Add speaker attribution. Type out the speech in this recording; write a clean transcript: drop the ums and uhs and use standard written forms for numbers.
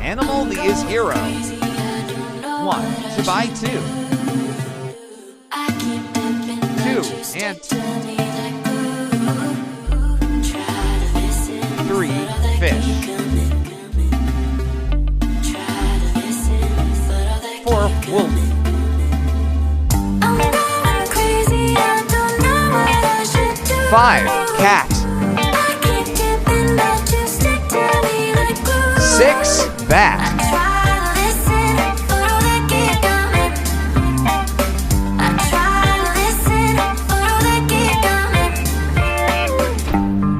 Speaker 1: Animal is hero. 1 to buy 2. 2 ant. 3 fish. 4 wolf. 5 cat. 6 bat.